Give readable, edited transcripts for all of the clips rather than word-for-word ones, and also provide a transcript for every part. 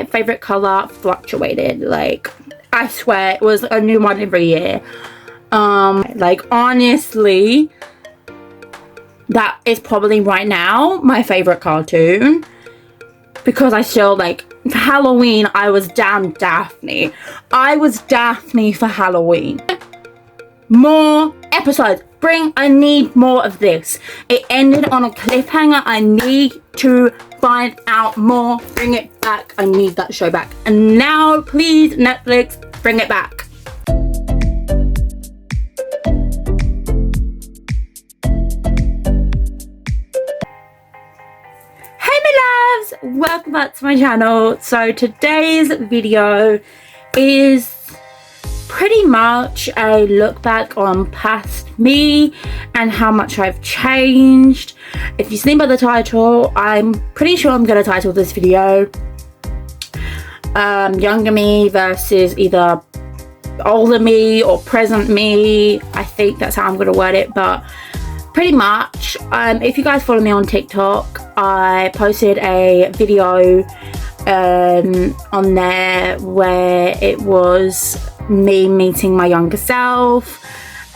favorite color fluctuated. Like, I swear it was a new one every year. Like, honestly, that is probably right now my favorite cartoon, because I still, like, for Halloween I was damn Daphne. I was Daphne for Halloween. More episodes. I need more of this. It ended on a cliffhanger. I need to find out more. Bring it back. I need that show back. And now, please, Netflix, bring it back. Hey my loves, welcome back to my channel. So today's video is pretty much a look back on past me and how much I've changed. If you've seen by the title, I'm pretty sure I'm going to title this video younger me versus either older me or present me. I think that's how I'm going to word it, but pretty much, if you guys follow me on TikTok, I posted a video on there where it was me meeting my younger self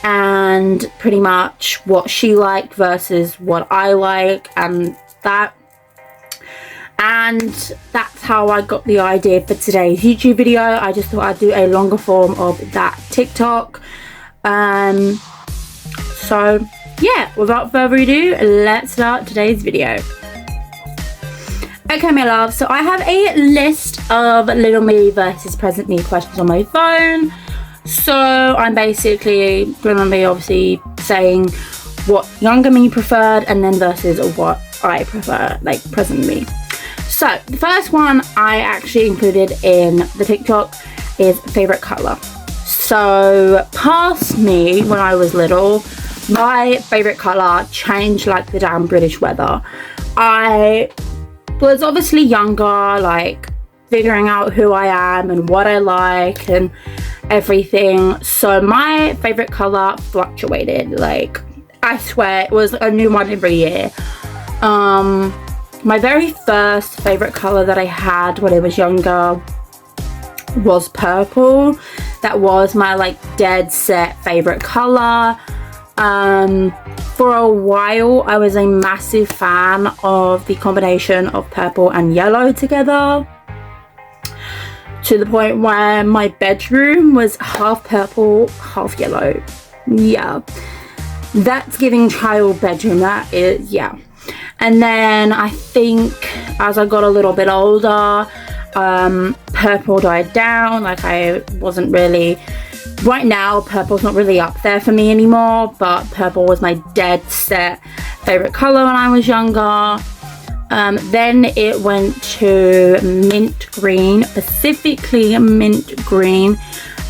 and pretty much what she liked versus what I like, and that's how I got the idea for today's YouTube video. I just thought I'd do a longer form of that TikTok. So yeah, without further ado, let's start today's video. Okay my love, so I have a list of little me versus present me questions on my phone. So I'm basically going to be obviously saying what younger me preferred and then versus what I prefer, like present me. So the first one I actually included in the TikTok is favorite color. So past me when I was little, my favorite color changed like the damn British weather. I was obviously younger, like figuring out who I am and what I like and everything, so my favorite color fluctuated. Like, I swear it was a new one every year. My very first favorite color that I had when I was younger was purple. That was my like dead set favorite color. For a while I was a massive fan of the combination of purple and yellow together, to the point where my bedroom was half purple, half yellow. Yeah, that's giving child bedroom, that is, yeah. And then I think as I got a little bit older, purple died down. Like, I wasn't really, right now purple's not really up there for me anymore, but purple was my dead set favorite color when I was younger. Then it went to mint green, specifically mint green.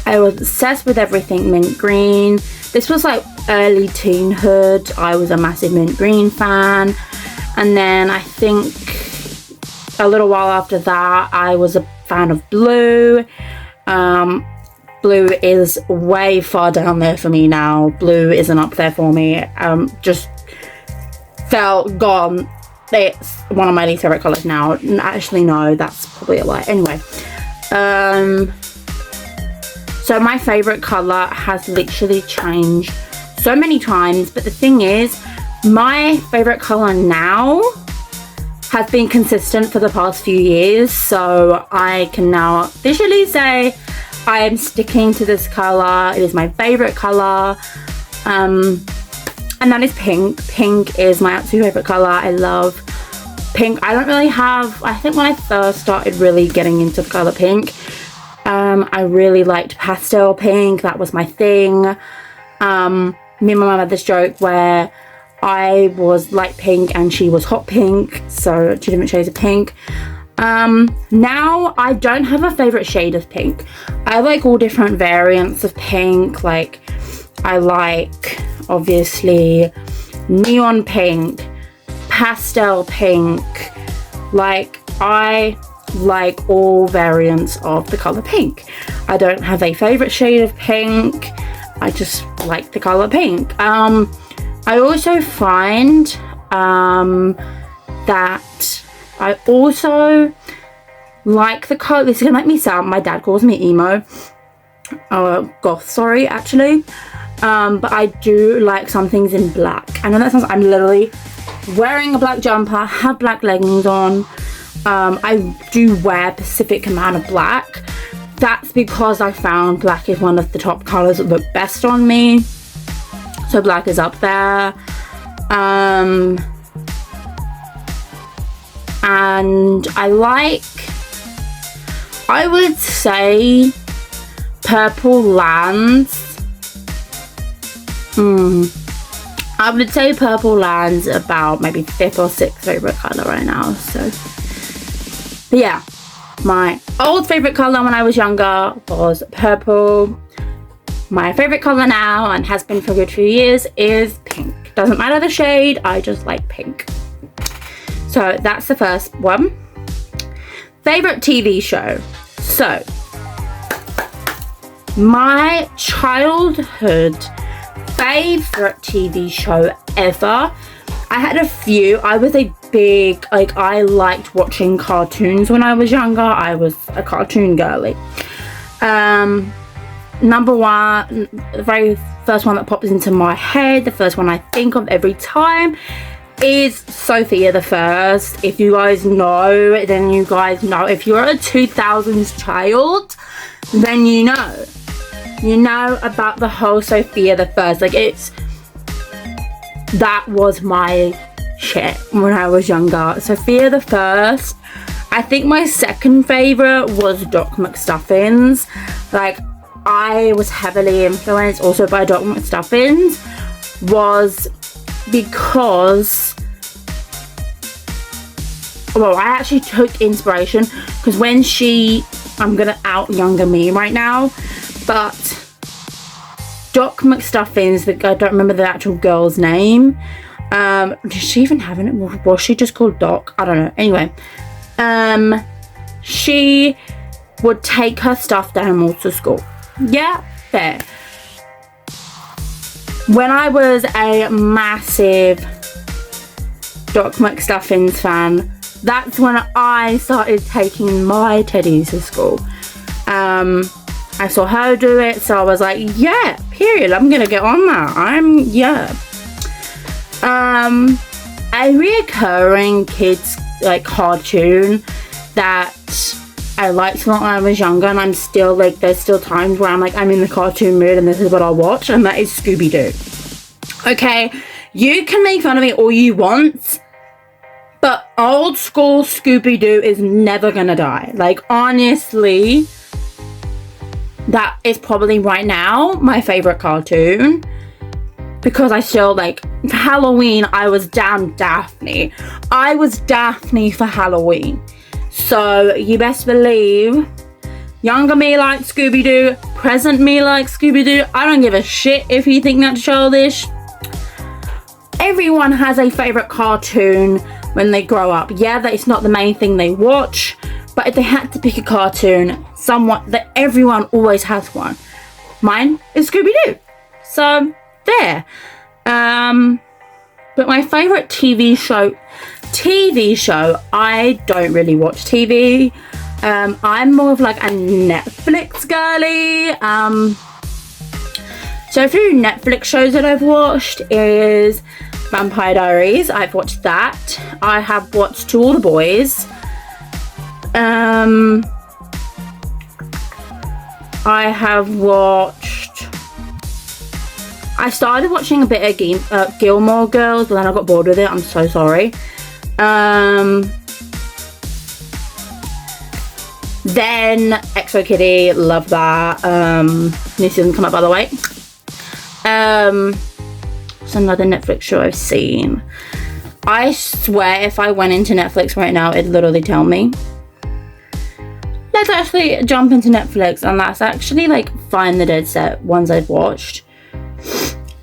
I was obsessed with everything mint green. This was like early teenhood. I was a massive mint green fan. And then I think a little while after that I was a fan of blue. Blue is way far down there for me now. Blue isn't up there for me. Just felt gone. It's one of my least favorite colors now. Actually, no, that's probably a lie. Anyway, so my favorite color has literally changed so many times, but the thing is, my favorite color now has been consistent for the past few years, so I can now officially say I am sticking to this color. It is my favorite color, and that is pink. Pink is my absolute favorite color. I love pink. I don't really have, I think when I first started really getting into the color pink, I really liked pastel pink. That was my thing. Me and my mum had this joke where I was light pink and she was hot pink, so 2 different shades of pink. Now I don't have a favorite shade of pink. I like all different variants of pink. Like, I like obviously neon pink, pastel pink. Like, I like all variants of the color pink. I don't have a favorite shade of pink. I just like the color pink. I also find that I also like the color. This is gonna make me sound, my dad calls me emo, goth, sorry, actually. But I do like some things in black. I know that sounds, I'm literally wearing a black jumper, have black leggings on. I do wear a specific amount of black. That's because I found black is one of the top colors that look best on me. So black is up there. And I would say Purple Lands. I would say Purple Lands about maybe 5th or 6th favorite color right now. So, but yeah, my old favorite color when I was younger was purple. My favorite color now, and has been for a good few years, is pink. Doesn't matter the shade, I just like pink. So that's the first one. Favorite TV show. So, my childhood favorite TV show ever. I had a few. I was a big, like, I liked watching cartoons when I was younger. I was a cartoon girly. Number one, the very first one that pops into my head, the first one I think of every time, is Sophia the First. If you guys know, then you guys know. If you're a 2000s child, then you know. You know about the whole Sophia the First. Like, that was my shit when I was younger. Sophia the First. I think my second favorite was Doc McStuffins. Like, I was heavily influenced also by Doc McStuffins, was because, well, I actually took inspiration because when I'm gonna out younger me right now, but Doc McStuffins, I don't remember the actual girl's name. Did she even have it? Was she just called Doc? I don't know. Anyway, she would take her stuffed animals to school. Yeah, fair. When I was a massive Doc McStuffins fan, that's when I started taking my teddies to school. I saw her do it, so I was like, yeah, period, I'm gonna get on that. A reoccurring kids like cartoon that I liked a lot when I was younger, and I'm still like, there's still times where I'm like, I'm in the cartoon mood and this is what I'll watch, and that is Scooby-Doo. Okay, you can make fun of me all you want, but old school Scooby-Doo is never gonna die. Like, honestly, that is probably right now my favorite cartoon, because I still, like, for Halloween, I was damn Daphne. I was Daphne for Halloween. So you best believe younger me liked Scooby-Doo, present me likes Scooby-Doo. I don't give a shit if you think that's childish. Everyone has a favorite cartoon when they grow up. Yeah, that it's not the main thing they watch, but if they had to pick a cartoon, that everyone always has one. Mine is Scooby-Doo. So there. But my favorite TV show, I don't really watch TV. I'm more of like a Netflix girly. So a few Netflix shows that I've watched is Vampire Diaries. I've watched that. I have watched To All the Boys. I started watching a bit of Gilmore Girls, but then I got bored with it. I'm so sorry. Then Exo Kitty, love that. New season come up, by the way. It's another Netflix show I've seen. I swear if I went into Netflix right now, it'd literally tell me. Let's actually jump into Netflix, and that's actually like Find the Dead Set ones I've watched.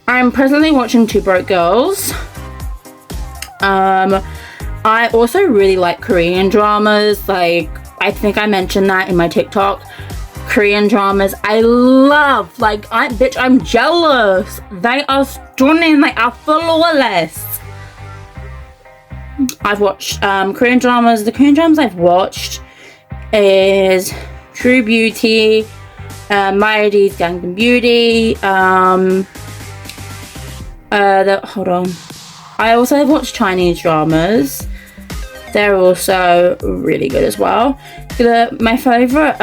I'm presently watching Two Broke Girls. I also really like Korean dramas. Like, I think I mentioned that in my TikTok. Korean dramas I love. Like, I'm jealous. They are stunning. They are flawless. I've watched Korean dramas. The Korean dramas I've watched is True Beauty, Mayadi's Gangnam Beauty. Hold on. I also watch Chinese dramas. They're also really good as well. My favorite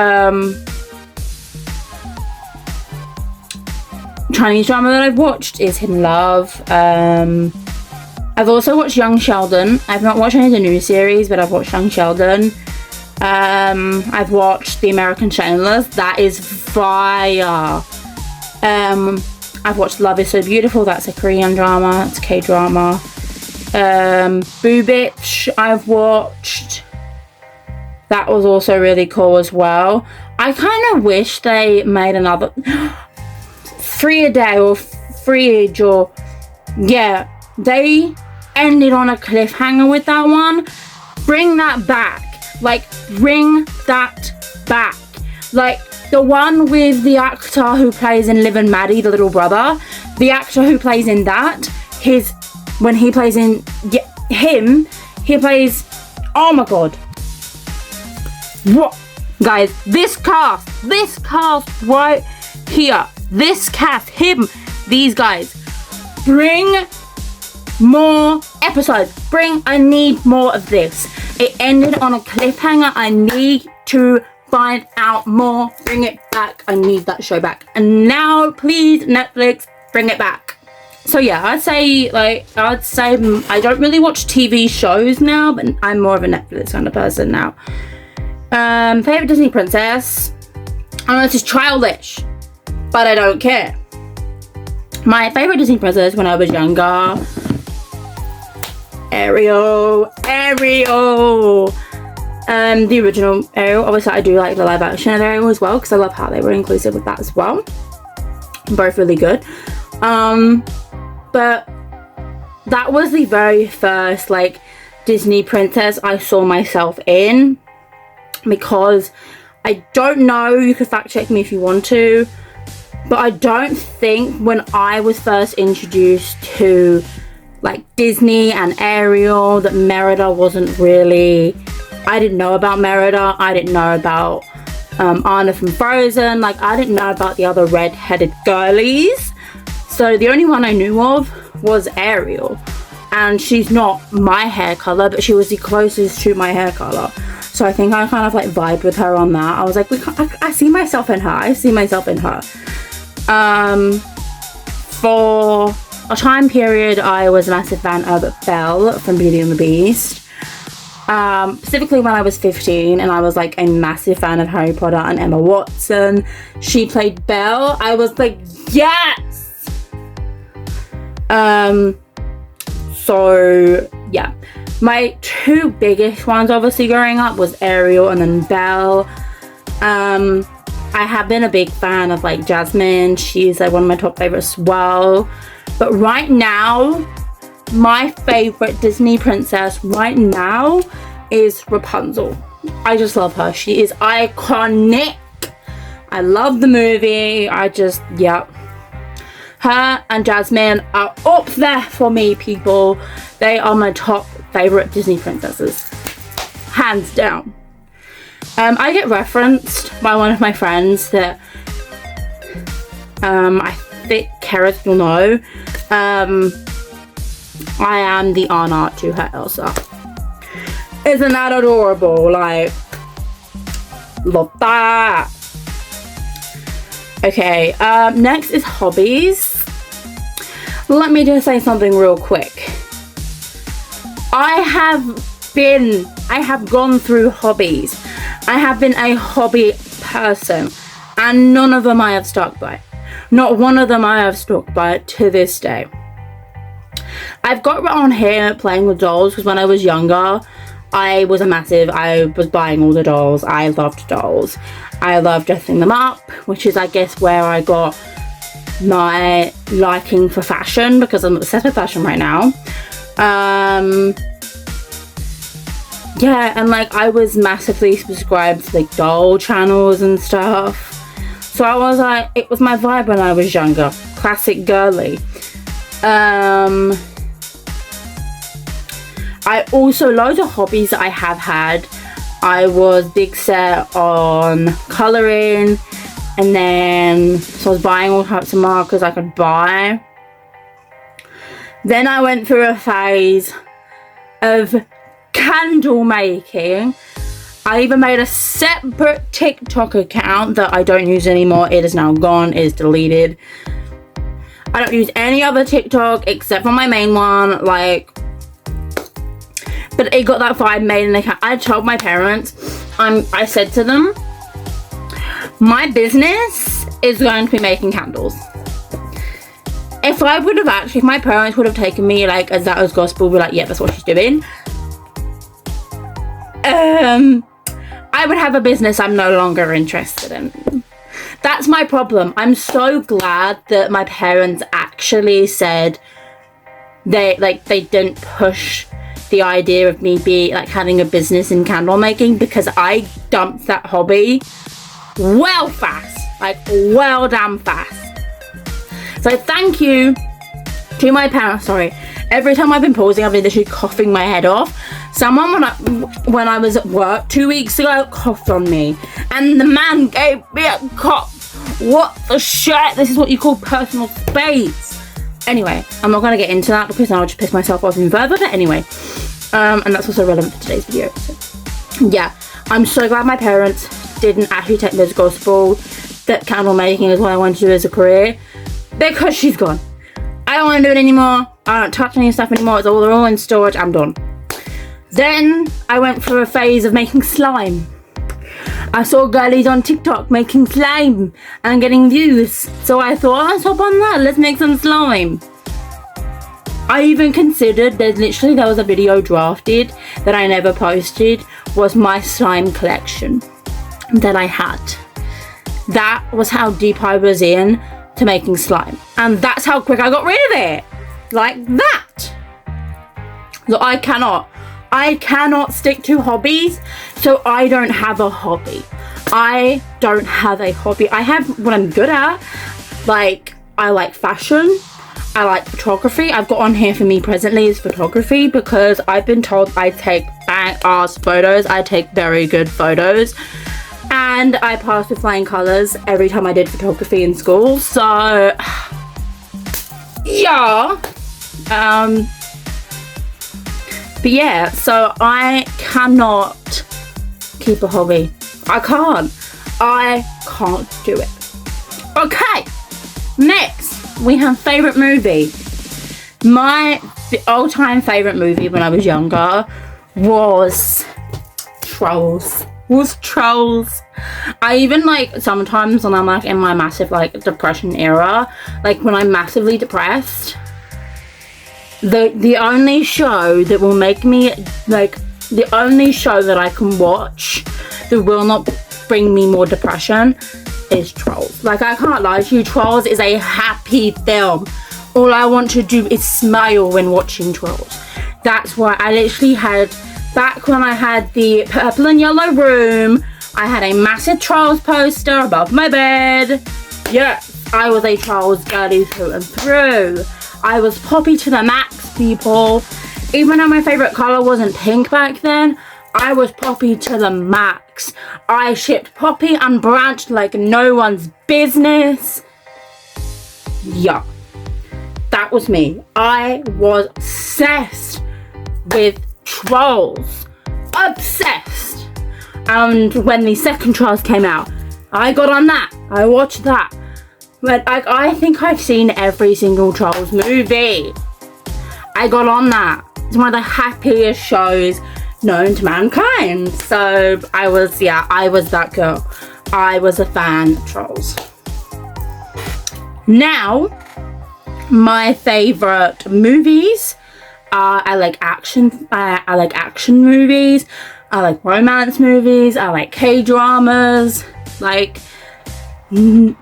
Chinese drama that I've watched is Hidden Love. I've also watched Young Sheldon. I've not watched any of the new series, but I've watched Young Sheldon. I've watched The American Shameless. That is fire. I've watched Love Is So Beautiful. That's a Korean drama. It's a K-drama. Boo Bitch I've watched. That was also really cool as well. I kind of wish they made another Free a Day or Fridge, or yeah, they ended on a cliffhanger with that one. Bring that back. Like, bring that back. Like, the one with the actor who plays in Liv and Maddie, the little brother, the actor who plays in that, when he plays in him, he plays, oh my god, what, guys, this cast right here, this cast, these guys, bring more episodes, I need more of this. It ended on a cliffhanger. I need to find out more. Bring it back. I need that show back. And now, please, Netflix, bring it back. So yeah, I'd say I don't really watch TV shows now, but I'm more of a Netflix kind of person now. Favorite Disney princess? I know this is childish, but I don't care. My favorite Disney princess when I was younger, Ariel. The original Ariel. Obviously, I do like the live action of Ariel as well, because I love how they were inclusive with that as well. Both really good. But that was the very first like Disney princess I saw myself in, because I don't know, you could fact check me if you want to, but I don't think when I was first introduced to like Disney and Ariel that Merida wasn't really, I didn't know about Merida, I didn't know about Anna from Frozen, like I didn't know about the other red-headed girlies. So the only one I knew of was Ariel, and she's not my hair color, but she was the closest to my hair color. So I think I kind of like vibed with her on that. I was like, I see myself in her. For a time period, I was a massive fan of Belle from Beauty and the Beast. Specifically when I was 15, and I was like a massive fan of Harry Potter and Emma Watson. She played Belle. I was like, yes! So yeah, my two biggest ones obviously growing up was Ariel and then Belle. I have been a big fan of like Jasmine. She's like one of my top favorites as well. But right now, my favorite Disney princess right now is Rapunzel. I just love her. She is iconic. I love the movie. Her and Jasmine are up there for me, people. They are my top favorite Disney princesses, hands down. I get referenced by one of my friends that I think Kerith will know. I am the Anna to her Elsa. Isn't that adorable? Like, love that. Okay, next is hobbies. Let me just say something real quick. I have gone through hobbies. I have been a hobby person, and none of them I have stuck by. Not one of them I have stuck by to this day. I've got on here playing with dolls because when I was younger, I was buying all the dolls. I loved dolls. I loved dressing them up, which is, I guess, where I got my liking for fashion, because I'm obsessed with fashion right now. Yeah, and like I was massively subscribed to like doll channels and stuff. So I was like, it was my vibe when I was younger. Classic girly. I also, loads of hobbies that I have had I was big set on colouring, and then so I was buying all types of markers I could buy. Then I went through a phase of candle making. I even made a separate TikTok account that I don't use anymore. It is now gone, it is deleted. I don't use any other TikTok except for my main one, like, but it got that vibe made an account. I told my parents, I said to them, my business is going to be making candles. If I would have actually, if my parents would have taken me like as that was gospel, be like, yeah, that's what she's doing. I would have a business I'm no longer interested in. That's my problem. I'm so glad that my parents actually said they didn't push the idea of me having a business in candle making, because I dumped that hobby well fast, like well damn fast. So thank you to my parents. Sorry, every time I've been pausing, I've been literally coughing my head off. Someone when I was at work 2 weeks ago coughed on me, and the man gave me a cough. What the shit? This is what you call personal space. Anyway, I'm not going to get into that because now I'll just piss myself off even further. But anyway, and that's also relevant for today's video. So, yeah, I'm so glad my parents didn't actually take me as gospel that candle making is what I want to do as a career, because she's gone. I don't want to do it anymore. I don't touch any stuff anymore. They're all in storage. I'm done. Then I went through a phase of making slime. I saw girlies on TikTok making slime and getting views, so I thought, let's hop on that, let's make some slime. I even considered, there was a video drafted that I never posted, was my slime collection that I had. That was how deep I was in to making slime, and that's how quick I got rid of it, like that. So I cannot stick to hobbies, so I don't have a hobby. I don't have a hobby. I have what I'm good at. Like, I like fashion. I like photography. I've got on here for me presently is photography, because I've been told I take bang-ass photos. I take very good photos. And I passed with flying colours every time I did photography in school. So, yeah. But yeah, so I cannot keep a hobby. I can't do it. Okay, next we have favourite movie. My all-time favourite movie when I was younger was Trolls. I even sometimes when I'm in my massive depression era, when I'm massively depressed, the only show that will make me the only show that I can watch that will not bring me more depression is Trolls. I can't lie to you, Trolls is a happy film. All I want to do is smile when watching Trolls. That's why I literally had, back when I had the purple and yellow room, I had a massive Trolls poster above my bed. Yes, I was a Trolls girly through and through. I was Poppy to the max, people. Even though my favourite colour wasn't pink back then, I was Poppy to the max. I shipped Poppy and Branch like no one's business. Yeah, that was me. I was obsessed with Trolls. Obsessed. And when the second Trolls came out, I got on that. I watched that. But I think I've seen every single Trolls movie. I got on that. It's one of the happiest shows known to mankind. So I was that girl. I was a fan of Trolls. Now, my favourite movies are, I like action movies. I like romance movies. I like K-dramas. I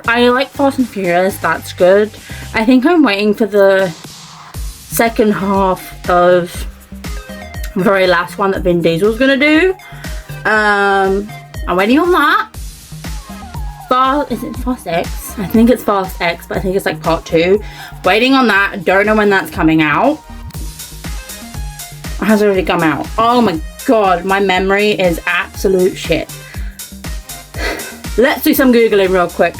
like Fast and Furious, that's good. I think I'm waiting for the second half of the very last one that Vin Diesel's gonna do. I'm waiting on that. Is it Fast X? I think it's Fast X, but I think it's part 2. Waiting on that, don't know when that's coming out. It has already come out. Oh my god, my memory is at absolute shit. Let's do some Googling real quick.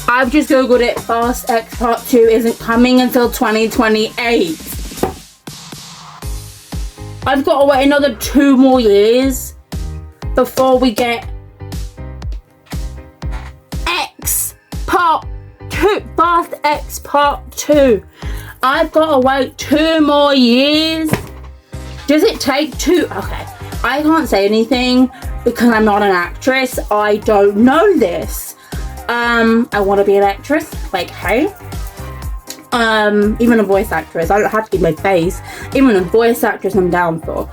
I've just Googled it. Fast X Part 2 isn't coming until 2028. I've got to wait another 2 more years before we get X Part 2. Fast X Part 2. I've got to wait 2 more years. Does it take 2? Okay, I can't say anything because I'm not an actress. I don't know this. I want to be an actress. Like, hey. Even a voice actress. I don't have to be my face. Even a voice actress I'm down for.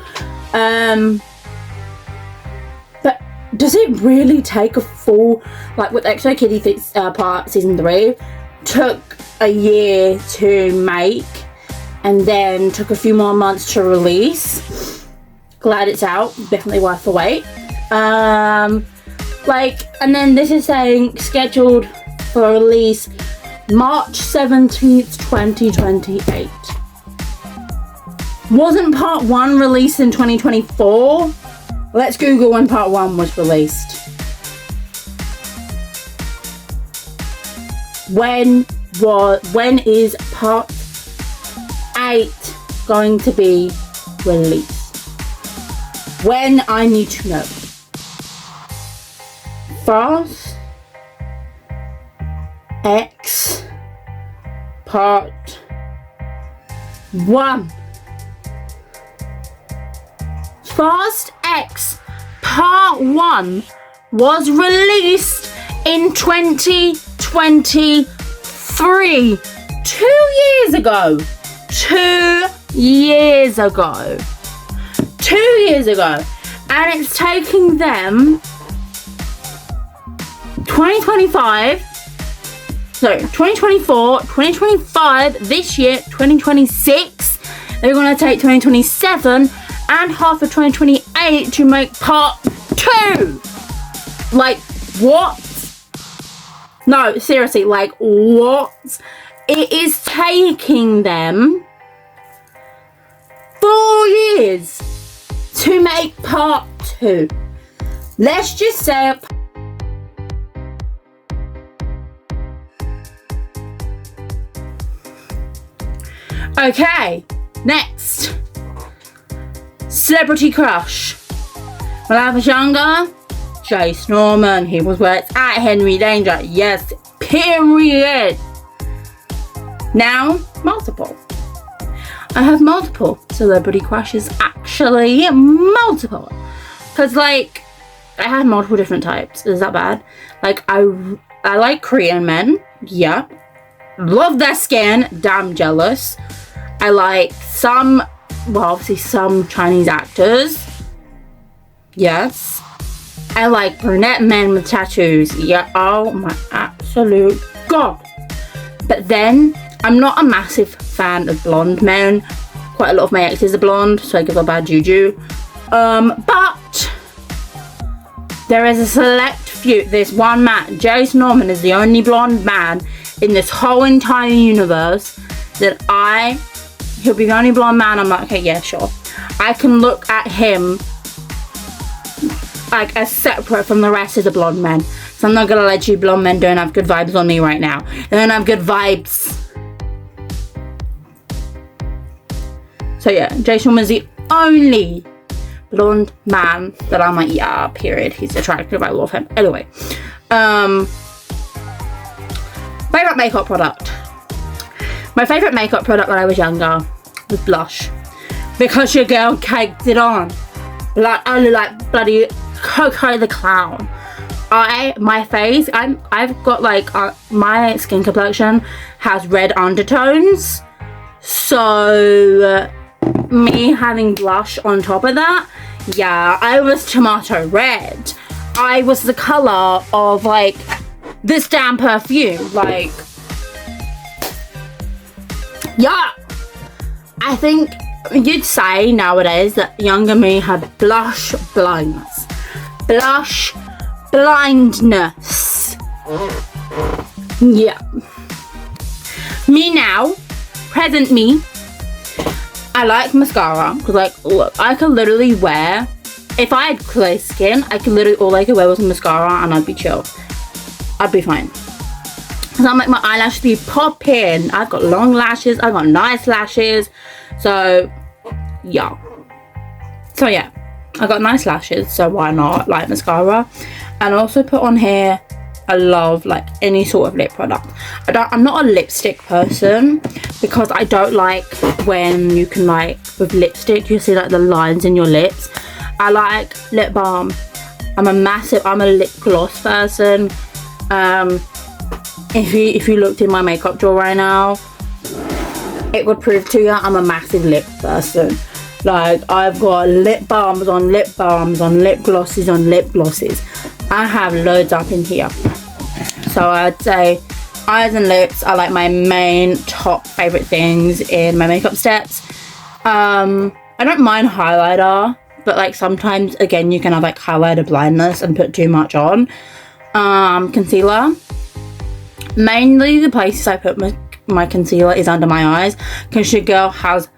But does it really take a full, like with Extra Kitty Fix part season 3, took a year to make and then took a few more months to release. Glad it's out. Definitely worth the wait. Like, and then this is saying scheduled for release March 17th, 2028. Wasn't part 1 released in 2024? Let's Google when part 1 was released. When is part 8 going to be released? When? I need to know. Fast X Part 1. Fast X Part 1 was released in 2023. 2 years ago. 2 years ago. 2 years ago. And it's taking them 2024, 2025, this year, 2026. They're going to take 2027 and half of 2028 to make part 2. Like, what? No, seriously, like, what? It is taking them 4 years to make part 2. Let's just say okay, next. Celebrity crush. When I was younger, Jace Norman. He was where it's at. Henry Danger. Yes, period. Now, multiple. I have multiple celebrity crushes. Actually, multiple. Because, like, I have multiple different types. Is that bad? Like, I like Korean men. Yeah. Love their skin. Damn jealous. I like some, well, obviously some Chinese actors. Yes. I like brunette men with tattoos. Yeah. Oh my absolute God. But then, I'm not a massive fan of blonde men. Quite a lot of my exes are blonde, so I give a bad juju. But there is a select few. There's one man. Jace Norman is the only blonde man in this whole entire universe that he'll be the only blonde man. I'm like, okay, yeah, sure. I can look at him like as separate from the rest of the blonde men. So I'm not gonna let you blonde men don't have good vibes on me right now. They don't have good vibes. So yeah, Jace Norman's the only blonde man that I'm like, yeah, period. He's attractive. I love him. Anyway, favorite makeup product. My favorite makeup product when I was younger was blush, because your girl caked it on. Like I look like bloody Coco the Clown. My face, I've got like my skin complexion has red undertones, so me having blush on top of that, yeah, I was tomato red. I was the color of like this damn perfume. Like, yeah, I think you'd say nowadays that younger me had blush blindness. Blush blindness. Yeah. Me now, present me, I like mascara because, like, look, I could literally wear if I had clear skin, I could literally, all I could wear was mascara and I'd be chill. I'd be fine. So I'm like, my eyelashes be popping. I've got long lashes, I've got nice lashes. So yeah. So yeah, I got nice lashes, so why not like mascara? And I also put on here, I love like any sort of lip product. I'm not a lipstick person because I don't like when you can like with lipstick you see like the lines in your lips. I like lip balm. I'm a lip gloss person. If you looked in my makeup drawer right now, it would prove to you I'm a massive lip person. Like, I've got lip balms on lip balms on lip glosses on lip glosses. I have loads up in here. So I'd say eyes and lips are like my main top favorite things in my makeup steps. I don't mind highlighter, but like sometimes again you can have like highlighter blindness and put too much on. Concealer. Mainly the places I put my concealer is under my eyes because your girl has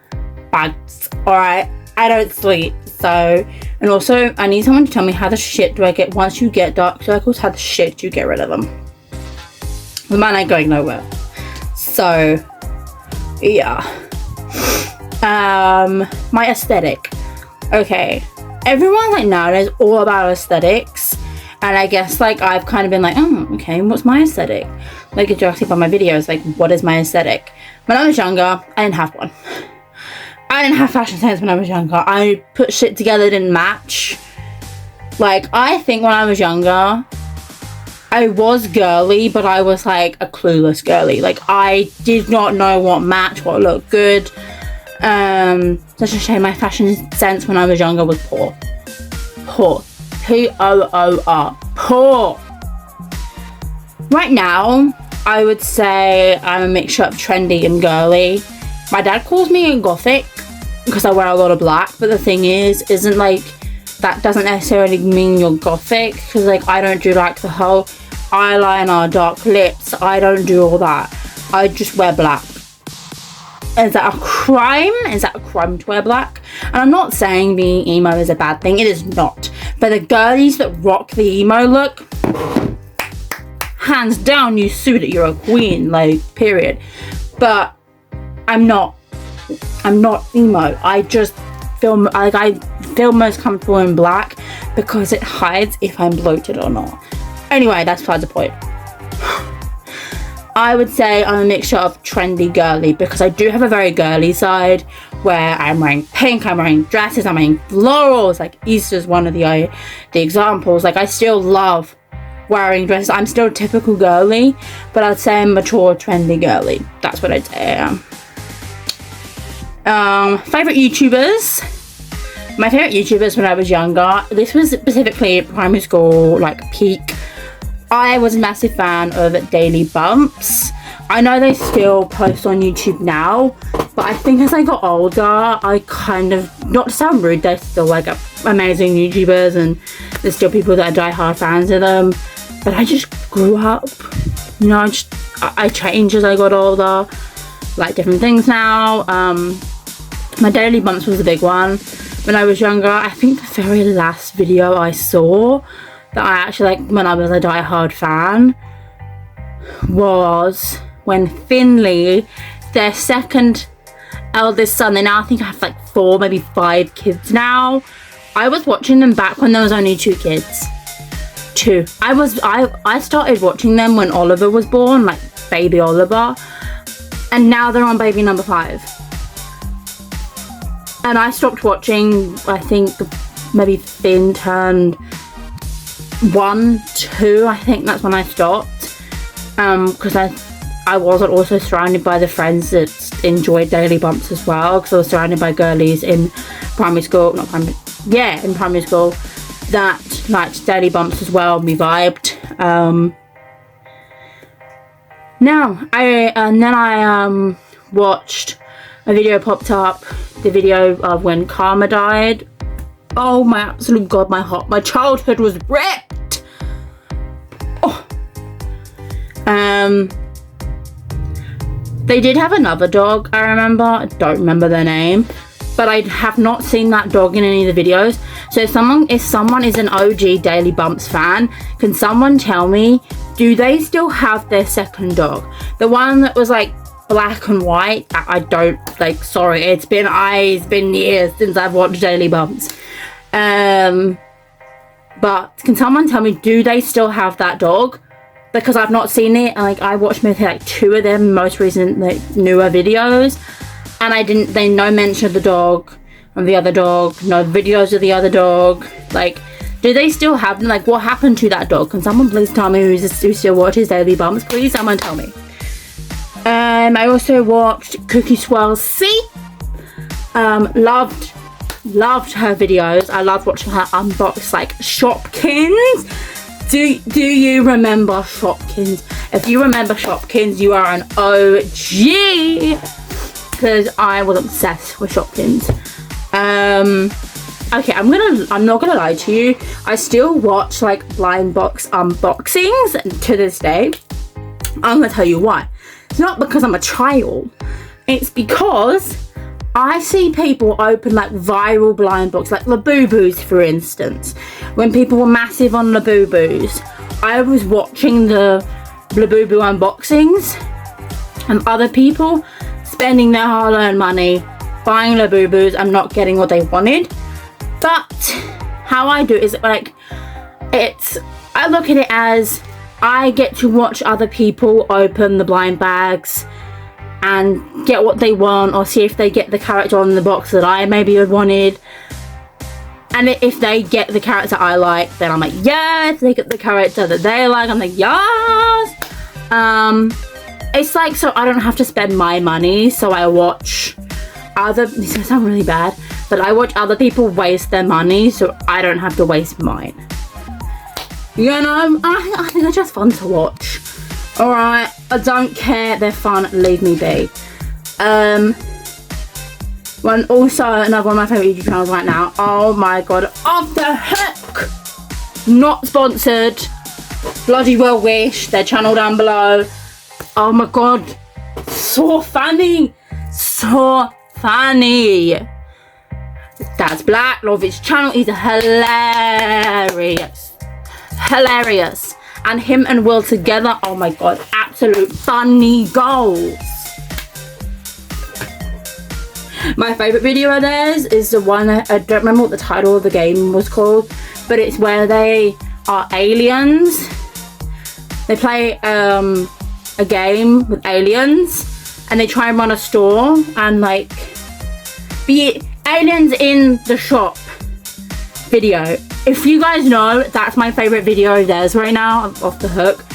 bags. Alright, I don't sleep, so, and also I need someone to tell me how the shit do I get, once you get dark circles, how the shit do you get rid of them? Mine ain't going nowhere. So yeah. My aesthetic. Okay, everyone like nowadays all about aesthetics, and I guess like I've kind of been like, oh okay, what's my aesthetic? Like if you ask me about my videos, like what is my aesthetic? When I was younger, I didn't have one. I didn't have fashion sense when I was younger. I put shit together that didn't match. Like, I think when I was younger, I was girly, but I was like a clueless girly. Like, I did not know what matched, what looked good. Such a shame, my fashion sense when I was younger was poor. Poor. P-O-O-R. Poor. Right now, I would say I'm a mixture of trendy and girly. My dad calls me a gothic because I wear a lot of black, but the thing is, isn't like, that doesn't necessarily mean you're gothic, because like I don't do like the whole eyeliner, dark lips, I don't do all that. I just wear black. Is that a crime? Is that a crime to wear black? And I'm not saying being emo is a bad thing, it is not. But the girlies that rock the emo look, hands down, you suit it, you're a queen, like, period. But I'm not emo. I just feel like I feel most comfortable in black because it hides if I'm bloated or not. Anyway, that's beside the point. I would say I'm a mixture of trendy girly because I do have a very girly side where I'm wearing pink, I'm wearing dresses, I'm wearing florals. Like Easter's one of the examples. Like I still love wearing dresses. I'm still typical girly, but I'd say I'm mature, trendy girly. That's what I'd say I am. Favorite YouTubers. My favorite YouTubers when I was younger, this was specifically primary school, like peak. I was a massive fan of Daily Bumps. I know they still post on YouTube now, but I think as I got older, I kind of, not to sound rude, they're still like amazing YouTubers and there's still people that are die-hard fans of them, but I just grew up, you know, I changed as I got older, like different things now. My Daily Bumps was a big one. When I was younger, I think the very last video I saw that I actually like when I was a die-hard fan was when Finley, their second eldest son, they now I think have like 4, maybe 5 kids now. I was watching them back when there was only 2 kids. 2. I started watching them when Oliver was born, like baby Oliver, and now they're on baby number 5. And I stopped watching, I think maybe Finn turned 1, 2, I think that's when I stopped. Because I wasn't also surrounded by the friends that enjoyed Daily Bumps as well, because I was surrounded by girlies in primary school, in primary school that liked Daily Bumps as well, we vibed. Then I watched a video popped up, the video of when Karma died. Oh my absolute god, my childhood was wrecked. Oh. They did have another dog, I remember. I don't remember their name, but I have not seen that dog in any of the videos. So if someone is an OG Daily Bumps fan, can someone tell me, do they still have their second dog? The one that was like black and white? I don't, like, sorry, it's been years since I've watched Daily Bumps. But can someone tell me, do they still have that dog? Because I've not seen it, and like I watched maybe like 2 of their most recent, like, newer videos, and they no mention of the dog and the other dog, no videos of the other dog. Like, do they still have them? Like, what happened to that dog? Can someone please tell me who still watches Daily Bumps? Please, someone tell me. I also watched Cookie Swirl C. Loved her videos. I loved watching her unbox like Shopkins. Do you remember Shopkins? If you remember Shopkins, you are an OG, because I was obsessed with Shopkins. Okay, I'm not gonna lie to you. I still watch like blind box unboxings to this day. I'm gonna tell you why. It's not because I'm a child. It's because I see people open like viral blind box, like Labubus for instance. When people were massive on Labubus, I was watching the Labubu unboxings and other people spending their hard-earned money buying Labubus and not getting what they wanted. But how I do it is like, I look at it as I get to watch other people open the blind bags and get what they want, or see if they get the character on the box that I maybe had wanted. And if they get the character I like, then I'm like, yes. If they get the character that they like, I'm like, yes. It's like, so I don't have to spend my money, so I watch this gonna sound really bad, but I watch other people waste their money so I don't have to waste mine. You know, I think they're just fun to watch. Alright, I don't care, they're fun, leave me be. Also, another one of my favourite YouTube channels right now, oh my god, Off the Hook! Not sponsored, bloody well wish, their channel down below. Oh my god, so funny, so funny. Dad's black, love his channel, he's hilarious. Hilarious. And him and Will together, oh my god, absolute funny goals. My favourite video of theirs is the one, I don't remember what the title of the game was called, but it's where they are aliens. They play a game with aliens and they try and run a store and like be aliens in the shop video. If you guys know, that's my favourite video of theirs right now, Off the Hook.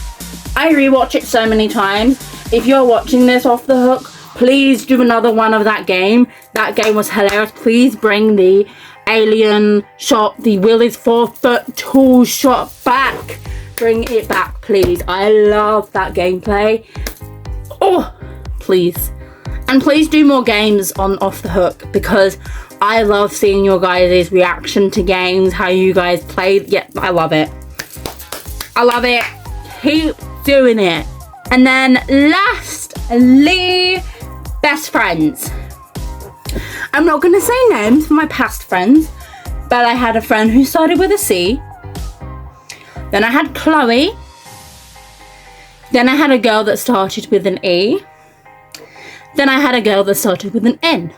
I rewatch it so many times. If you're watching this, Off the Hook, please do another one of that game. That game was hilarious. Please bring the alien shop, the Willie's 4-foot tall shop back. Bring it back, please. I love that gameplay. Oh, please. And please do more games on Off the Hook, because I love seeing your guys' reaction to games, how you guys play. Yeah, I love it. I love it. Keep doing it. And then lastly, best friends. I'm not going to say names for my past friends, but I had a friend who started with a C. Then I had Chloe. Then I had a girl that started with an E. Then I had a girl that started with an N.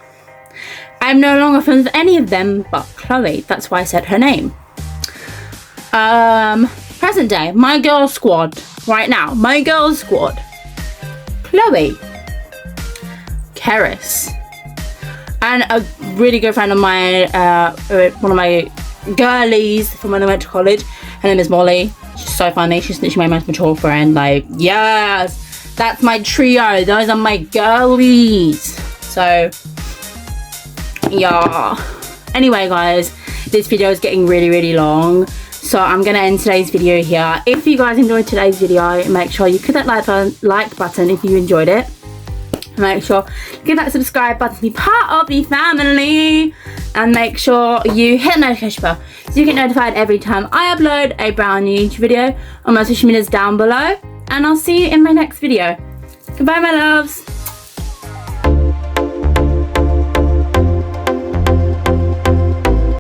I'm no longer friends with any of them but Chloe. That's why I said her name. Present day, my girl squad. Right now, my girl squad. Chloe. Keris. And a really good friend of mine, one of my girlies from when I went to college. Her name is Molly. She's so funny. She's literally my most mature friend. Like, yes. That's my trio. Those are my girlies. So, yeah. Anyway, guys, this video is getting really, really long. So I'm going to end today's video here. If you guys enjoyed today's video, make sure you click that like button if you enjoyed it. Make sure you hit that subscribe button to be part of the family. And make sure you hit the notification bell so you get notified every time I upload a brand new YouTube video on my social medias down below. And I'll see you in my next video. Goodbye, my loves.